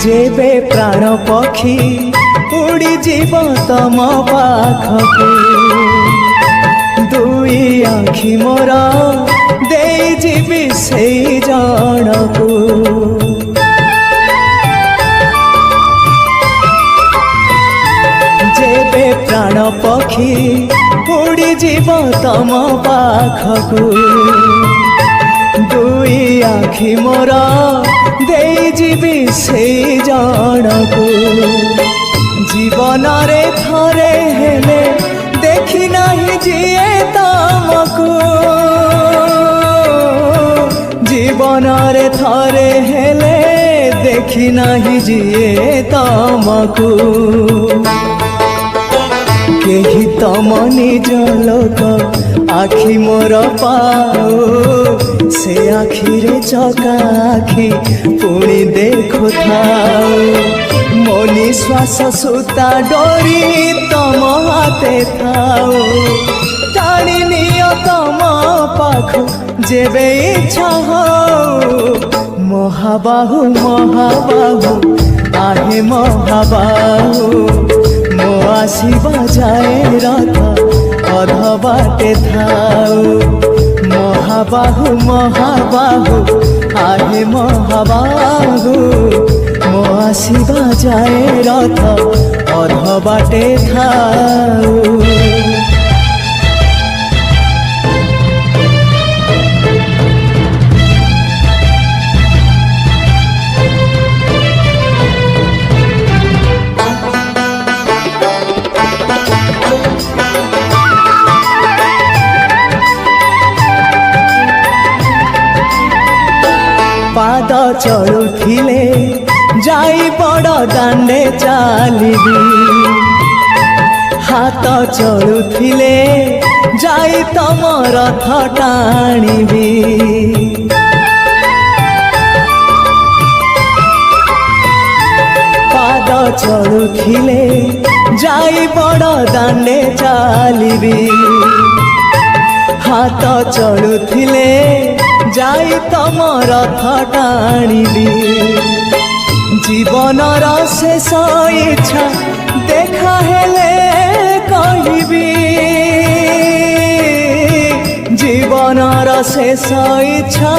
जेबे प्राण पक्षी उड़ी जीव तम पाखकू दुई आखि मोर दे जीवी से जनकू जेबे प्राण पक्षी उड़ी जीव तम पाखकू दुई आखि मोर दे जीवी से जनकू जीवन रे थरे हेले देखी नहीं जिए तमको जीवन रे थरे हेले देखी नहीं जिए तमको केही तम निज लोक आखि मोर पाओ से आखिरे चका आखि पुणी देखु थाओ मो निश्वास सुता डोरी तम हाथे थाओ टाणी नियो तम पाखु जेबे इच्छा हो महाबाहु महाबाहु आहे महाबाहु मो आसीबा जाए रथ अध बाटे थाओ महाबाहु महाबाहु आहे महाबाहु मो आसीबा जाए रथ अध बाटे थाओ पाद चलुथिले जाई बड़ दांडे चालिबी हाथ चलुथिले जाई तम रथ टाणीबी पाद चलुथिले जाई बड़ दांडे चालिबी हाथ चलुथिले जाई तम रथ टाणीबी जीवनर शेष इच्छा देखा हेले कहिबी जीवनर शेष इच्छा